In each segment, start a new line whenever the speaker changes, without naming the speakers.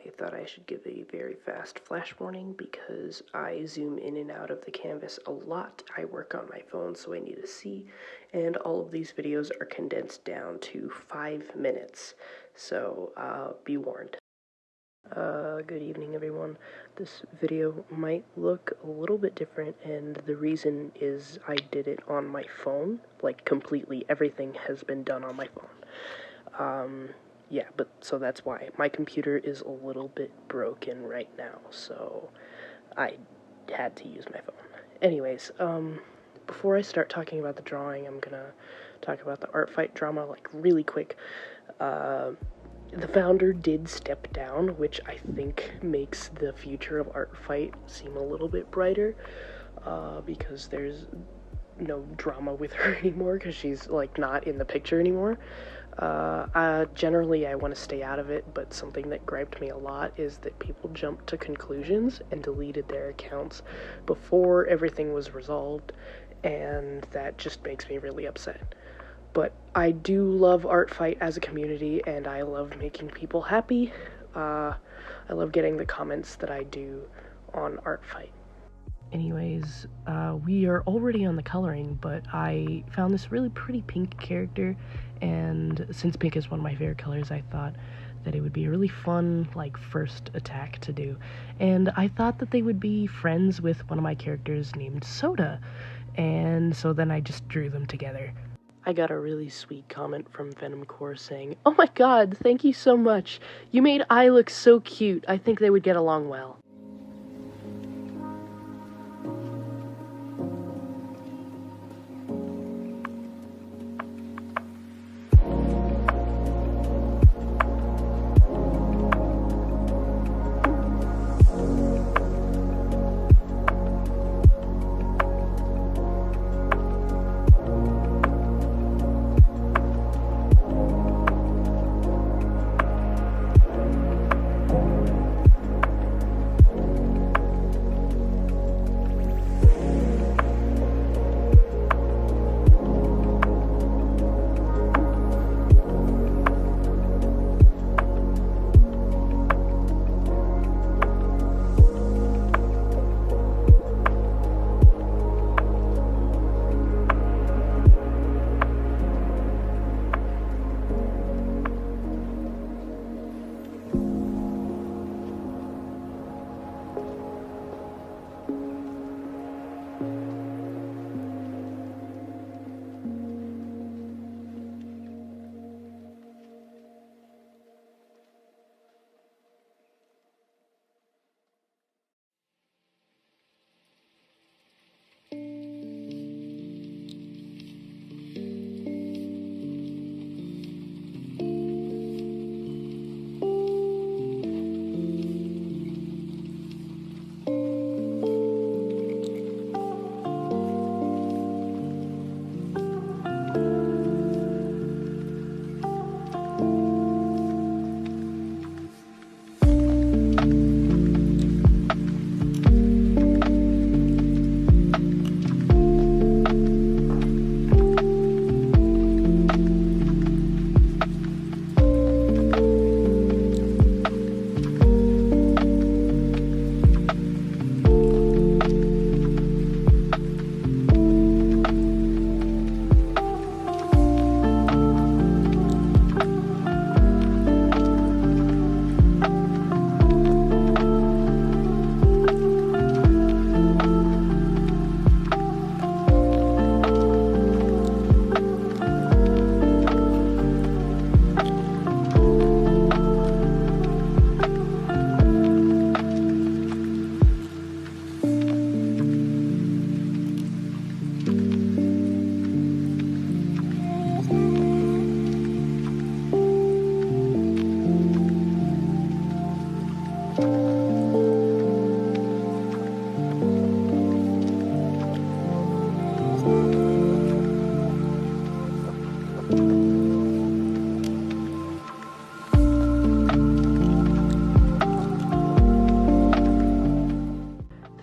thought I should give a very fast flash warning because I zoom in and out of the canvas a lot. I work on my phone, so I need to see, and all of these videos are condensed down to 5 minutes, so be warned. Good evening, everyone. This video might look a little bit different, and the reason is I did it on my phone. Like, completely everything has been done on my phone. Yeah, but so that's why. My computer is a little bit broken right now, so I had to use my phone. Anyways, before I start talking about the drawing, I'm gonna talk about the art fight drama, like, really quick. The founder did step down, which I think makes the future of art fight seem a little bit brighter, because there's no drama with her anymore, because she's, like, not in the picture anymore. Generally, I want to stay out of it, but something that griped me a lot is that people jumped to conclusions and deleted their accounts before everything was resolved, and that just makes me really upset. But I do love art fight as a community, and I love making people happy. I love getting the comments that I do on art fight. Anyways, we are already on the coloring, but I found this really pretty pink character, and since pink is one of my favorite colors, I thought that it would be a really fun, like, first attack to do. And I thought that they would be friends with one of my characters named Soda, and so then I just drew them together. I got a really sweet comment from Venomcor saying, "Oh my god, thank you so much. You made I look so cute. I think they would get along well."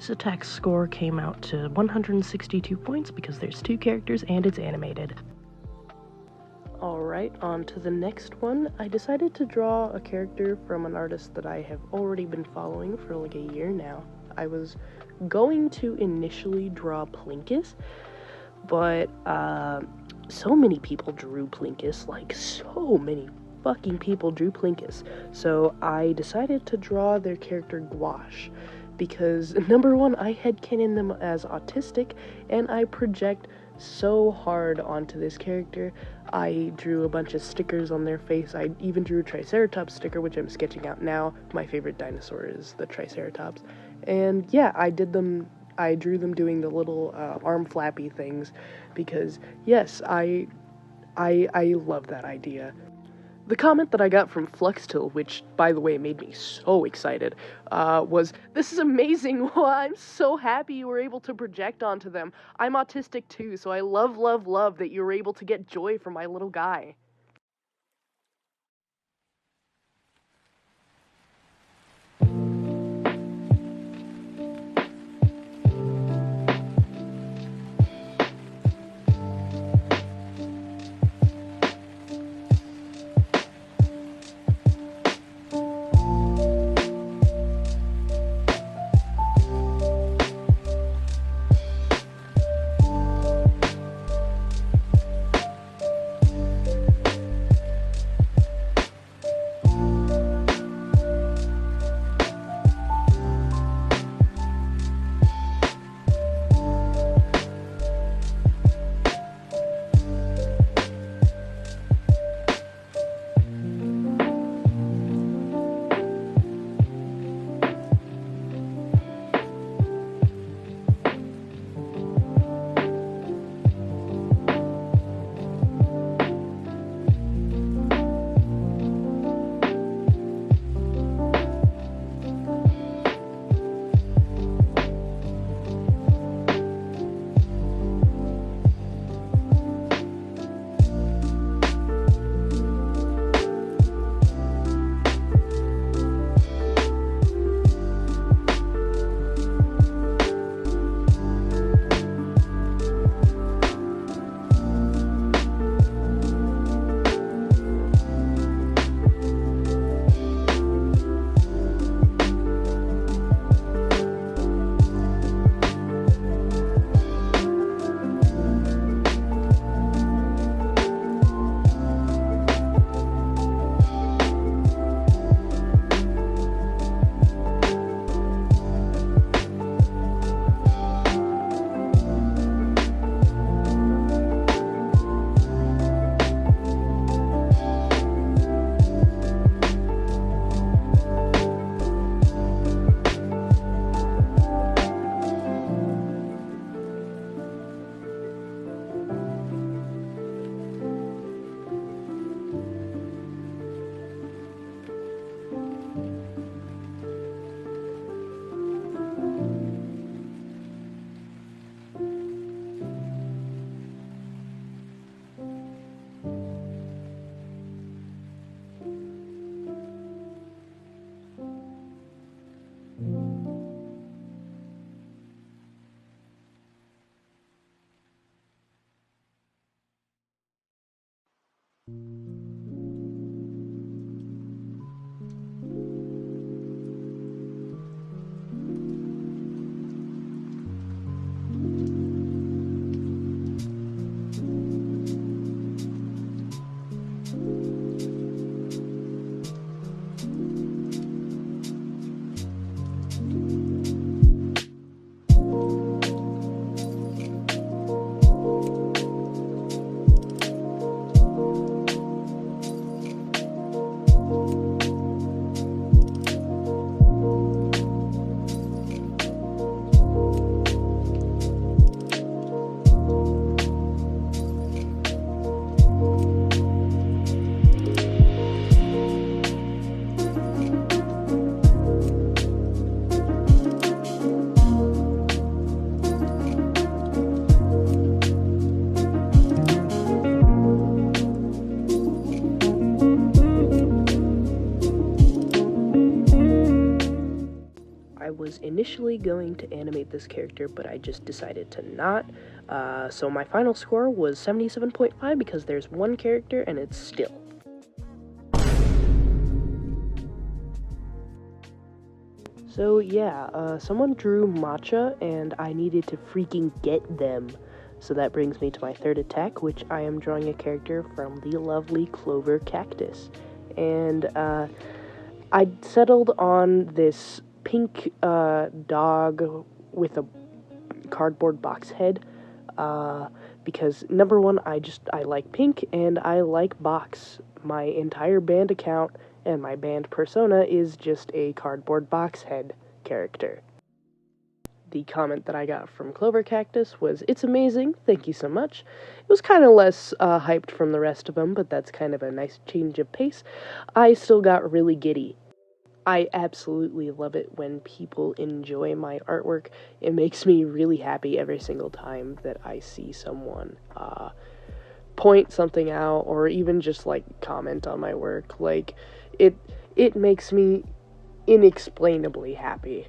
This attack score came out to 162 points because there's 2 characters and it's animated. Alright, on to the next one. I decided to draw a character from an artist that I have already been following for like a year now. I was going to initially draw Plinkus, but so many people drew Plinkus, like so many fucking people drew Plinkus. So I decided to draw their character Gouache, because number one, I headcanon them as autistic, and I project so hard onto this character. I drew a bunch of stickers on their face. I even drew a Triceratops sticker, which I'm sketching out now. My favorite dinosaur is the Triceratops. And yeah, I drew them doing the little arm flappy things, because yes, I love that idea. The comment that I got from Fluxtil, which, by the way, made me so excited, was, "This is amazing, well, I'm so happy you were able to project onto them. I'm autistic too, so I love, love, love that you were able to get joy from my little guy." I was initially going to animate this character, but I just decided to not. So my final score was 77.5 because there's one character and it's still. So yeah, someone drew matcha and I needed to freaking get them. So that brings me to my third attack, which I am drawing a character from the lovely Clover Cactus. And I settled on this pink dog with a cardboard box head because number one, I like pink and I like box. My entire band account and my band persona is just a cardboard box head character. The comment that I got from Clover Cactus was, "It's amazing, thank you so much." It was kind of less hyped from the rest of them, but that's kind of a nice change of pace. I still got really giddy. I absolutely love it when people enjoy my artwork. It makes me really happy every single time that I see someone point something out or even just like comment on my work. Like it makes me inexplainably happy.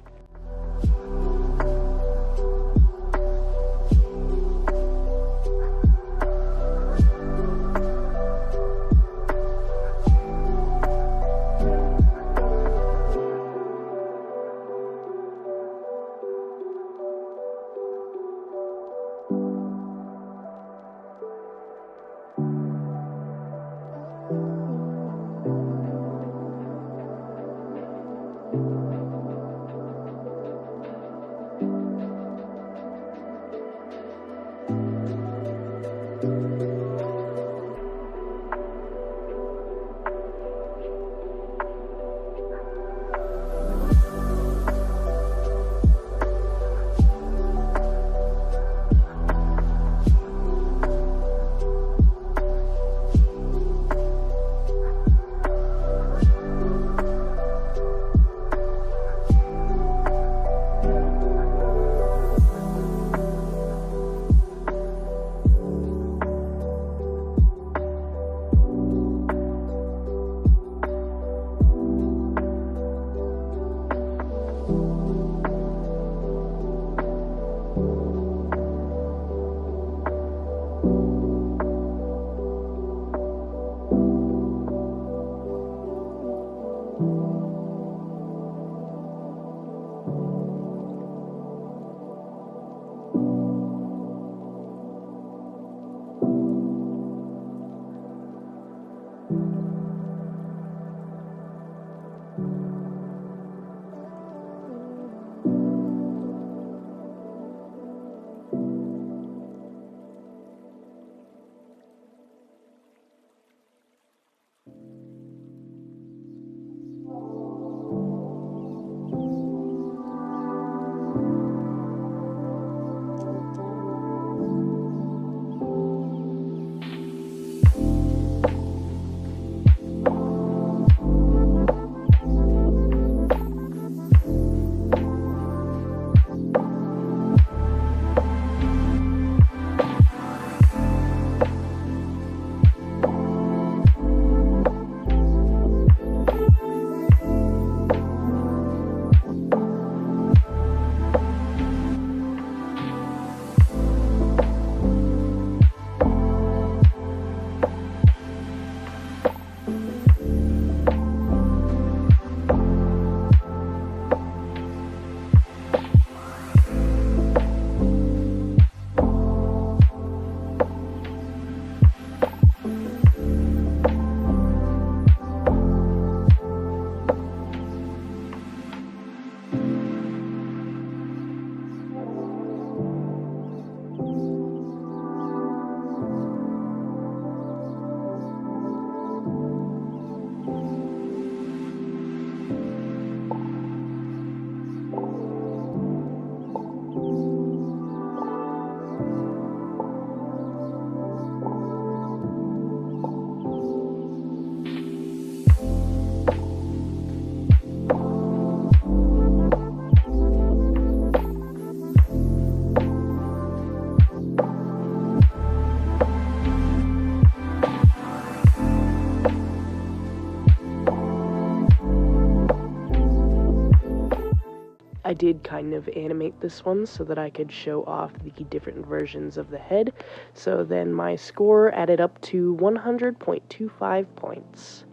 I did kind of animate this one so that I could show off the different versions of the head, so then my score added up to 100.25 points.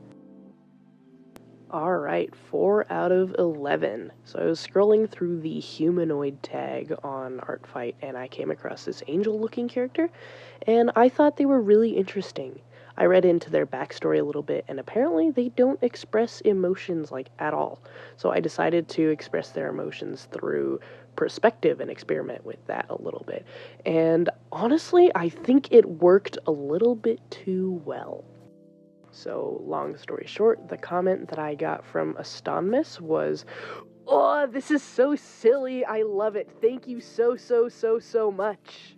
Alright, 4 out of 11. So I was scrolling through the humanoid tag on Artfight, and I came across this angel-looking character, and I thought they were really interesting. I read into their backstory a little bit, and apparently they don't express emotions, like, at all. So I decided to express their emotions through perspective and experiment with that a little bit. And honestly, I think it worked a little bit too well. So, long story short, the comment that I got from Astomnus was, "Oh, this is so silly, I love it, thank you so much."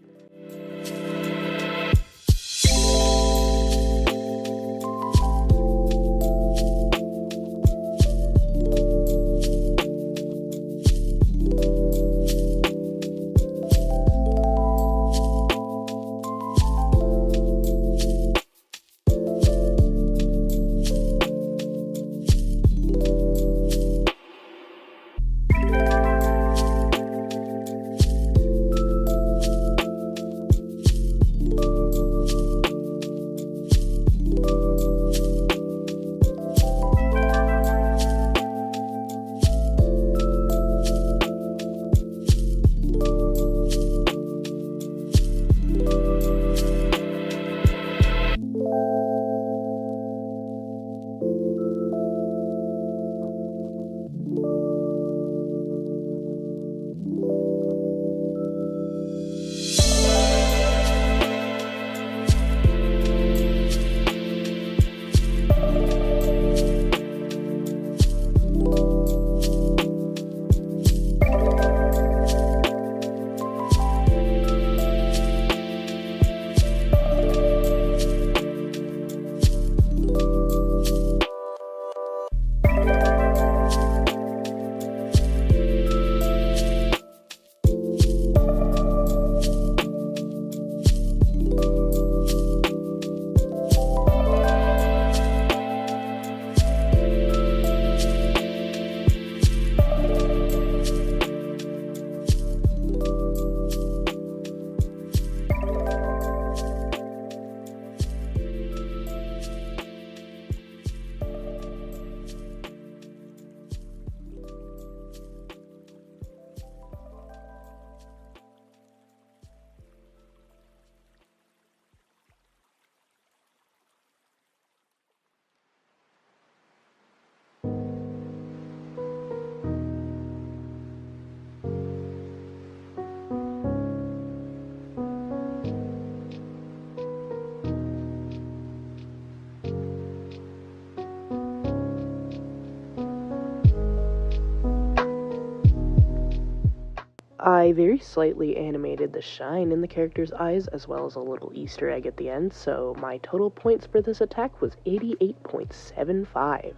I very slightly animated the shine in the character's eyes, as well as a little Easter egg at the end, so my total points for this attack was 88.75.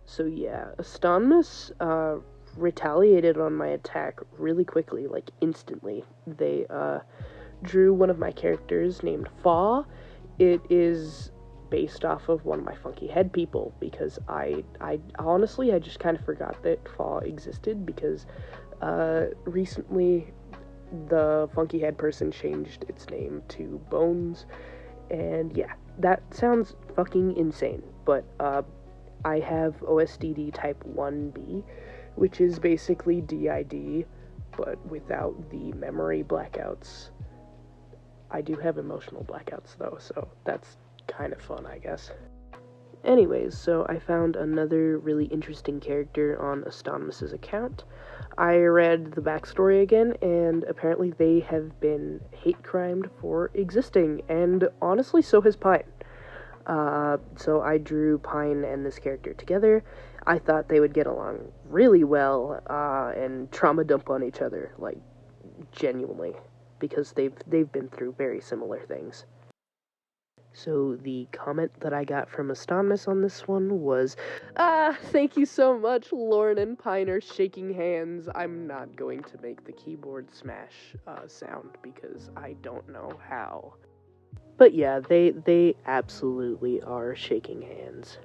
So yeah, Astomnus retaliated on my attack really quickly, like instantly. They drew one of my characters named Fa. It is based off of one of my funky head people, because I honestly, I just kind of forgot that Fa existed, because recently the funky head person changed its name to Bones, and yeah, that sounds fucking insane, but I have OSDD type 1B, which is basically DID, but without the memory blackouts. I do have emotional blackouts though, so that's kind of fun, I guess. Anyways, so I found another really interesting character on Astomnus' account. I read the backstory again, and apparently they have been hate crimed for existing, and honestly, so has Pine. So I drew Pine and this character together. I thought they would get along really well, and trauma dump on each other, like, genuinely, because they've been through very similar things. So the comment that I got from Astomnus on this one was, thank you so much, Lauren and Pine are shaking hands. I'm not going to make the keyboard smash sound because I don't know how. But yeah, they absolutely are shaking hands.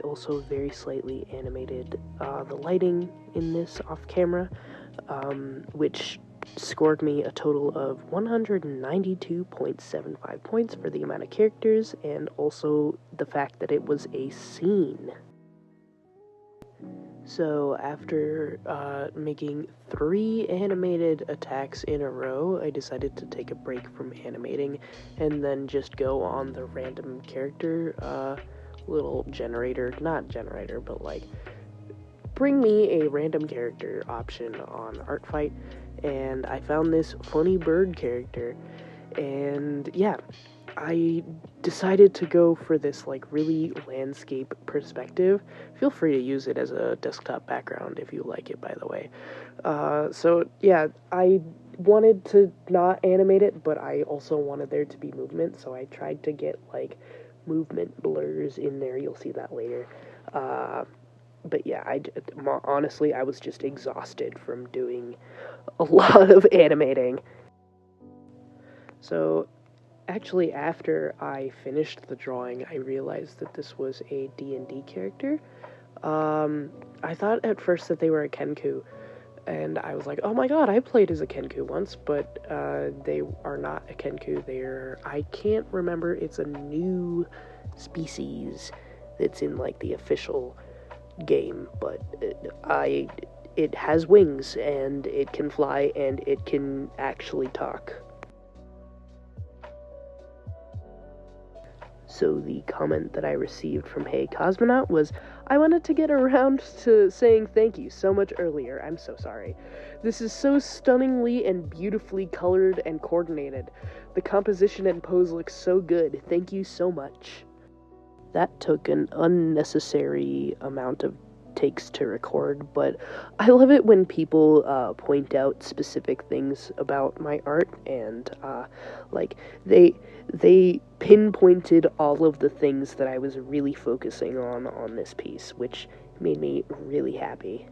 Also very slightly animated the lighting in this off camera, which scored me a total of 192.75 points for the amount of characters, and also the fact that it was a scene. So after making 3 animated attacks in a row, I decided to take a break from animating and then just go on the random character little generator, not generator, but like bring me a random character option on Artfight, and I found this funny bird character, and yeah, I decided to go for this like really landscape perspective. Feel free to use it as a desktop background if you like it, by the way. So yeah, I wanted to not animate it, but I also wanted there to be movement, so I tried to get like movement blurs in there. You'll see that later. But yeah, honestly, I was just exhausted from doing a lot of animating. So actually, after I finished the drawing, I realized that this was a D&D character. I thought at first that they were a Kenku, and I was like, oh my god, I played as a Kenku once, but they are not a Kenku. I can't remember, it's a new species that's in like the official game, but it has wings, and it can fly, and it can actually talk. So the comment that I received from HeyCosmonaught was, I wanted to get around to saying thank you so much earlier. I'm so sorry. This is so stunningly and beautifully colored and coordinated. The composition and pose look so good. Thank you so much. That took an unnecessary amount of takes to record, but I love it when people point out specific things about my art, and like they pinpointed all of the things that I was really focusing on this piece, which made me really happy.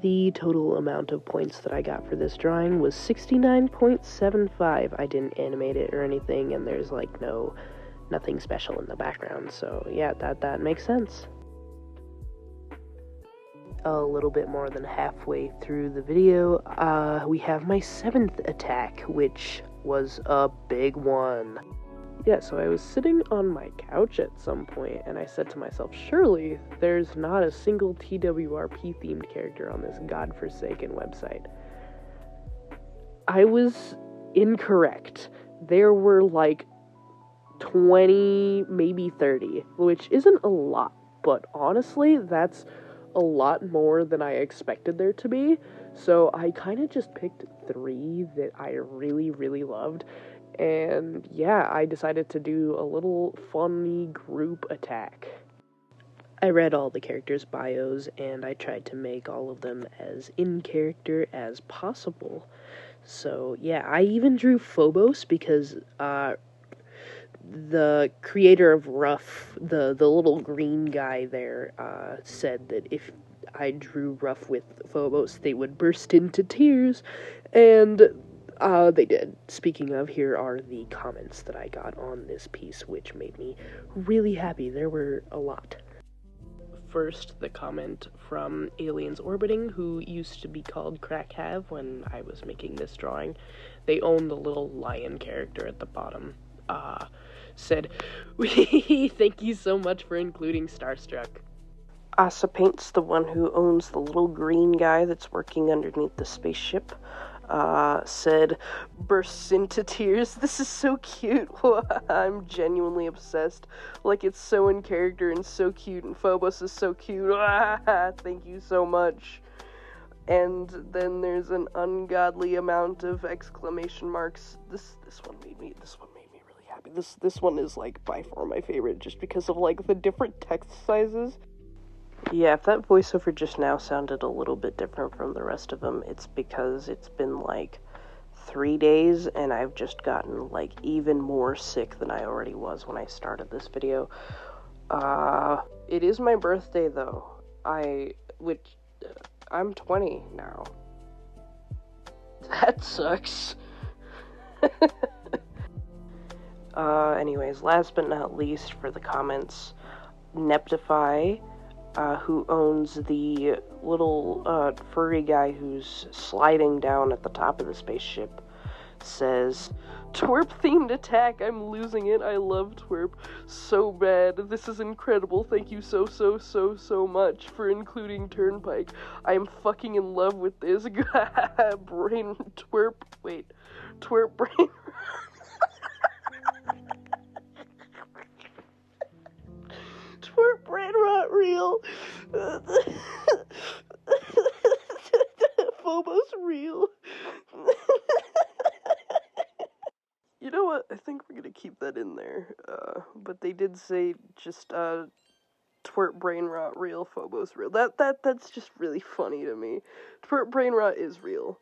The total amount of points that I got for this drawing was 69.75. I didn't animate it or anything, and there's like nothing special in the background, so yeah, that makes sense. A little bit more than halfway through the video, we have my 7th attack, which was a big one. Yeah, so I was sitting on my couch at some point, and I said to myself, surely there's not a single TWRP-themed character on this godforsaken website. I was incorrect. There were like 20, maybe 30, which isn't a lot, but honestly, that's a lot more than I expected there to be, so I kind of just picked 3 that I really, really loved. And yeah, I decided to do a little funny group attack. I read all the characters' bios, and I tried to make all of them as in character as possible. So yeah, I even drew Phobos because the creator of Ruff, the little green guy there, said that if I drew Ruff with Phobos, they would burst into tears, and they did. Speaking of, here are the comments that I got on this piece, which made me really happy. There were a lot. First, the comment from Aliensorbiting, who used to be called Crackhav when I was making this drawing. They own the little lion character at the bottom. Said, "Thank you so much for including Starstruck." Asapaints, the one who owns the little green guy that's working underneath the spaceship, said, bursts into tears. This is so cute. I'm genuinely obsessed. Like, it's so in character and so cute, and Phobos is so cute. Thank you so much. And then there's an ungodly amount of exclamation marks. This one made me really happy. This one is, like, by far my favorite, just because of, like, the different text sizes. Yeah, if that voiceover just now sounded a little bit different from the rest of them, it's because it's been, like, 3 days, and I've just gotten, like, even more sick than I already was when I started this video. It is my birthday, though. I'm 20 now. That sucks. Anyways, last but not least for the comments, Neptify, who owns the little, furry guy who's sliding down at the top of the spaceship, says, Twerp-themed attack, I'm losing it, I love Twerp so bad, this is incredible, thank you so much for including Turnpike, I am fucking in love with this, brain, Twerp, wait, Twerp brain, Twerp brain rot real, Phobos real. You know what? I think we're gonna keep that in there. But they did say just twerp brain rot real, Phobos real. That's just really funny to me. Twerp brain rot is real.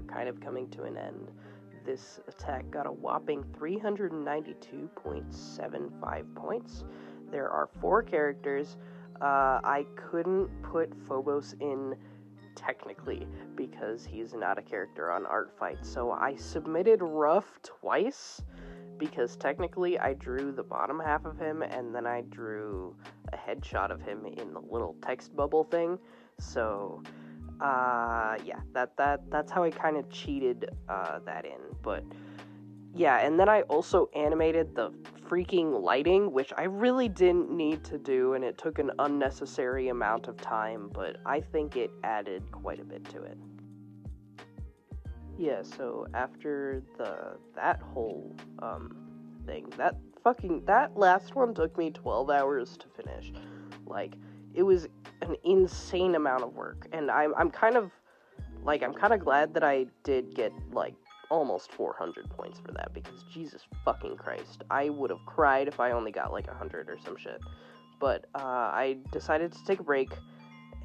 Kind of coming to an end. This attack got a whopping 392.75 points. There are 4 characters. I couldn't put Phobos in technically because he's not a character on Artfight, so I submitted Rough twice because technically I drew the bottom half of him and then I drew a headshot of him in the little text bubble thing. So yeah, that's how I kind of cheated that in, but yeah, and then I also animated the freaking lighting, which I really didn't need to do, and it took an unnecessary amount of time, but I think it added quite a bit to it. Yeah, so after that whole thing, that last one took me 12 hours to finish. Like, it was an insane amount of work, and I'm kind of glad that I did get, like, almost 400 points for that, because Jesus fucking Christ, I would have cried if I only got, like, 100 or some shit. But, I decided to take a break,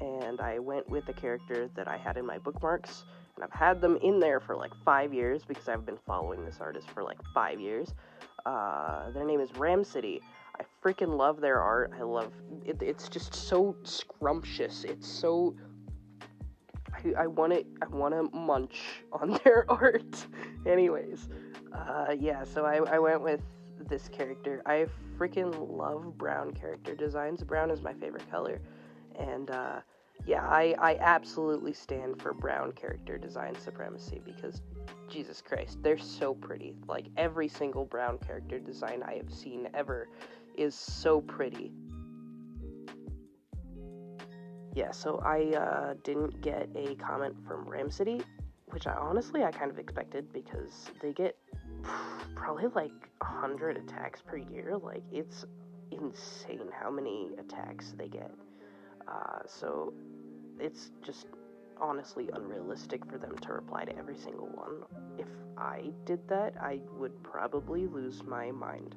and I went with the character that I had in my bookmarks, and I've had them in there for, like, 5 years, because I've been following this artist for, like, 5 years. Their name is Ramcity. I freaking love their art. I love it. It's just so scrumptious. It's so... I want to munch on their art. Anyways, yeah, so I went with this character. I freaking love brown character designs. Brown is my favorite color. And, yeah, I absolutely stand for brown character design supremacy because, Jesus Christ, they're so pretty. Like, every single brown character design I have seen ever is so pretty. Yeah, so I didn't get a comment from Ramcity, which I kind of expected because they get probably like 100 attacks per year. Like, it's insane how many attacks they get. So it's just honestly unrealistic for them to reply to every single one. If I did that, I would probably lose my mind.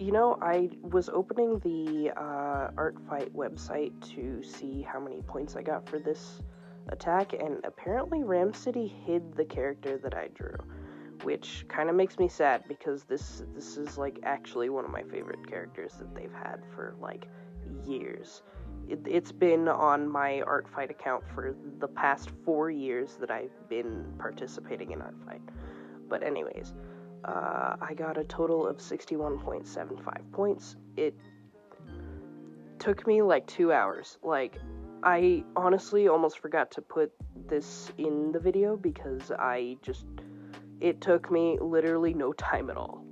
You know, I was opening the ArtFight website to see how many points I got for this attack, and apparently Ram City hid the character that I drew, which kind of makes me sad because this is like actually one of my favorite characters that they've had for like years. It's been on my ArtFight account for the past 4 years that I've been participating in ArtFight. But anyways, I got a total of 61.75 points. It took me like 2 hours. Like, I honestly almost forgot to put this in the video because it took me literally no time at all.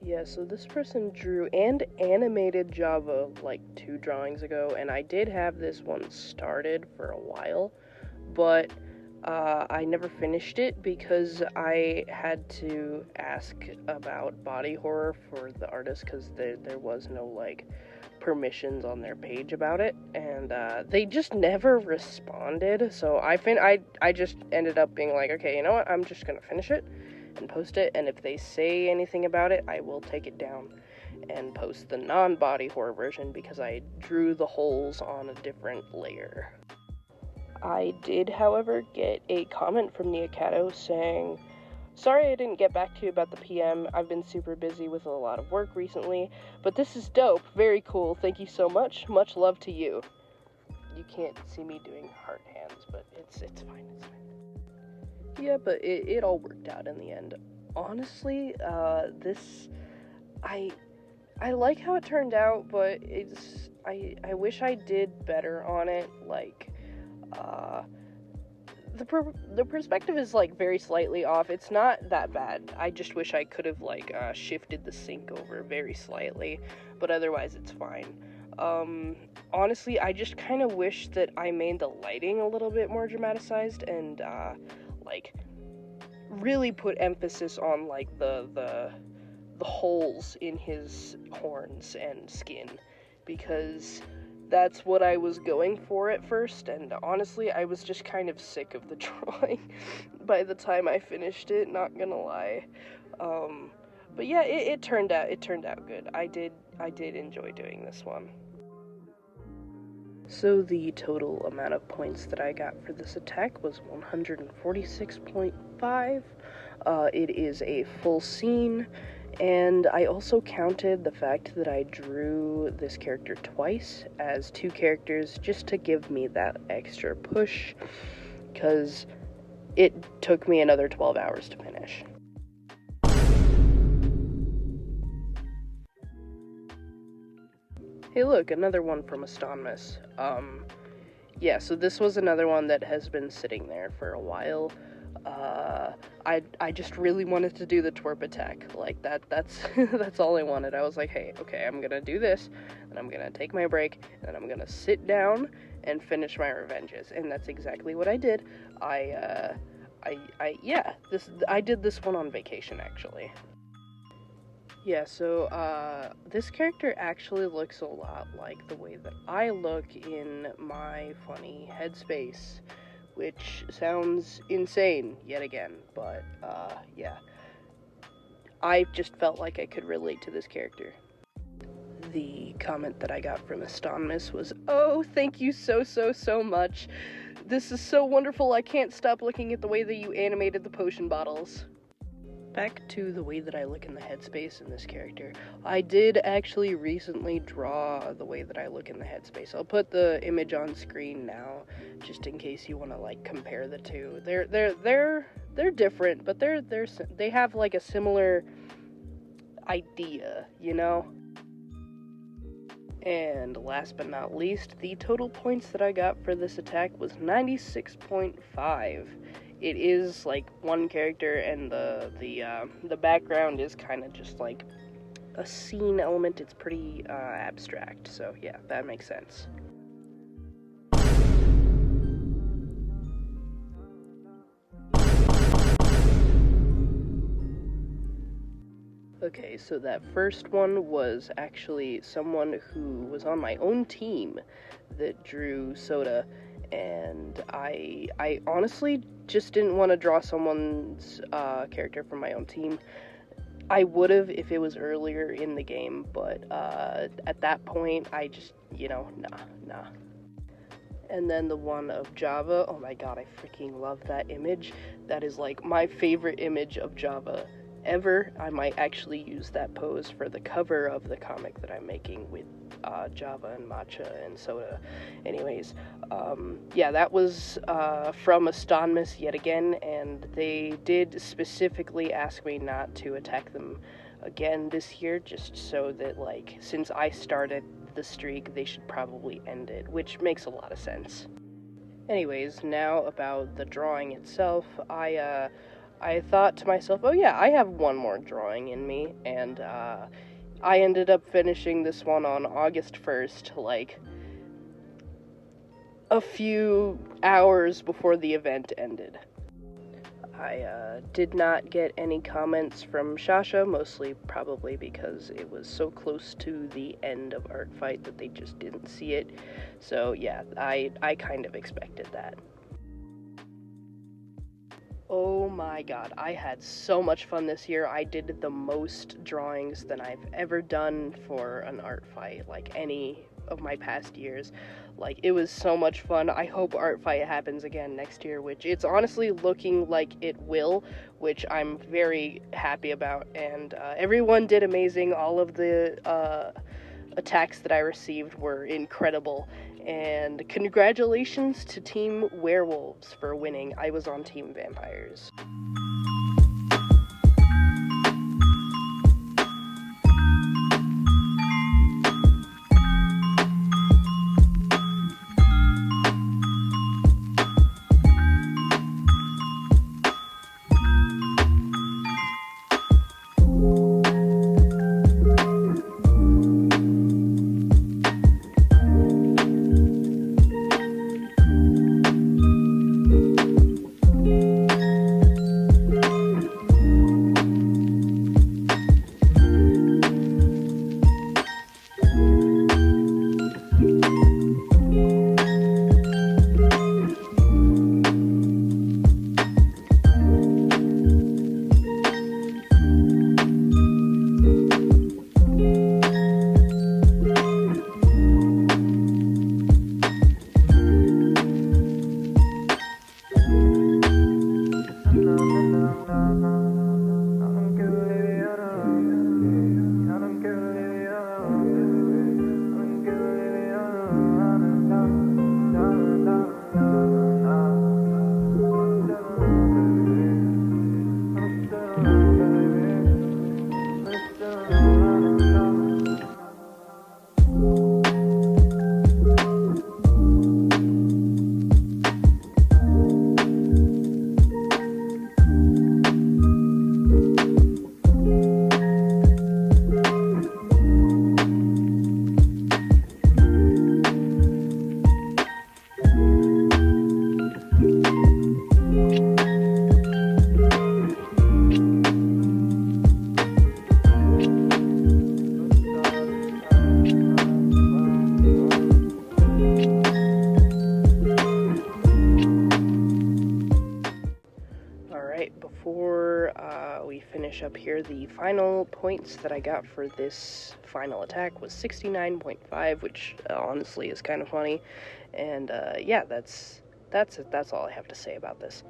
Yeah, so this person drew and animated Java like 2 drawings ago, and I did have this one started for a while, but I never finished it because I had to ask about body horror for the artist because there was no like permissions on their page about it, and they just never responded. So I just ended up being like, okay, you know what, I'm just gonna finish it and post it, and if they say anything about it, I will take it down and post the non-body horror version because I drew the holes on a different layer. I did, however, get a comment from Niacato saying, "Sorry I didn't get back to you about the PM. I've been super busy with a lot of work recently, but this is dope. Very cool. Thank you so much. Much love to you." You can't see me doing heart hands, but it's fine. It's fine. Yeah, but it all worked out in the end. Honestly, I like how it turned out, but I wish I did better on it. Like, the perspective is like very slightly off. It's not that bad. I just wish I could have like shifted the sync over very slightly, but otherwise it's fine. Honestly, I just kind of wish that I made the lighting a little bit more dramaticized and, like, really put emphasis on, like, the holes in his horns and skin, because that's what I was going for at first, and honestly, I was just kind of sick of the drawing by the time I finished it, not gonna lie. But yeah, it turned out good. I did enjoy doing this one. So the total amount of points that I got for this attack was 146.5. It is a full scene, and I also counted the fact that I drew this character twice as 2 characters just to give me that extra push, because it took me another 12 hours to finish. Hey look, another one from Astomnus. Yeah, so this was another one that has been sitting there for a while. I just really wanted to do the twerp attack. Like, that's that's all I wanted. I was like, hey, okay, I'm gonna do this, and I'm gonna take my break, and I'm gonna sit down and finish my revenges. And that's exactly what I did. I did this one on vacation, actually. Yeah, so, this character actually looks a lot like the way that I look in my funny headspace, which sounds insane, yet again, but, yeah. I just felt like I could relate to this character. The comment that I got from Astomnus was, "Oh, thank you so much. This is so wonderful, I can't stop looking at the way that you animated the potion bottles." Back to the way that I look in the headspace in this character. I did actually recently draw the way that I look in the headspace. I'll put the image on screen now, just in case you want to like compare the two. They're different, but they have like a similar idea, you know? And last but not least, the total points that I got for this attack was 96.5. It is like one character, and the background is kind of just like a scene element. It's pretty abstract, so yeah, that makes sense. Okay, so that first one was actually someone who was on my own team that drew Soda, and I honestly just didn't want to draw someone's character from my own team. I would have if it was earlier in the game, but at that point, I just, nah. And then the one of Java, oh my god, I freaking love that image. That is like my favorite image of Java ever. I might actually use that pose for the cover of the comic that I'm making with Java and Matcha and Soda. Anyways, yeah, that was from Astomnus yet again, and they did specifically ask me not to attack them again this year, just so that, like, since I started the streak, they should probably end it, which makes a lot of sense. Anyways, now about the drawing itself, I thought to myself, oh yeah, I have one more drawing in me, and I ended up finishing this one on August 1st, like, a few hours before the event ended. I did not get any comments from Shasha, mostly probably because it was so close to the end of Art Fight that they just didn't see it, so yeah, I kind of expected that. Oh my god, I had so much fun this year. I did the most drawings than I've ever done for an art fight, like any of my past years. Like, it was so much fun. I hope Art Fight happens again next year, which it's honestly looking like it will, which I'm very happy about. And everyone did amazing. All of the attacks that I received were incredible. And congratulations to Team Werewolves for winning. I was on Team Vampires. finish up here. The final points that I got for this final attack was 69.5, which honestly is kind of funny. And yeah, that's all I have to say about this.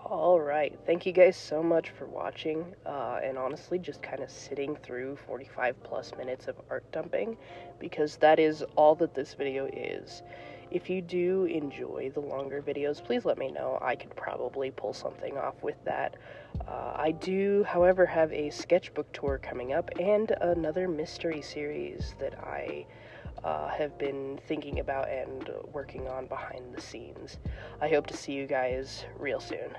Alright, thank you guys so much for watching, and honestly just kind of sitting through 45 plus minutes of art dumping, because that is all that this video is. If you do enjoy the longer videos, please let me know. I could probably pull something off with that. I do, however, have a sketchbook tour coming up, and another mystery series that I have been thinking about and working on behind the scenes. I hope to see you guys real soon.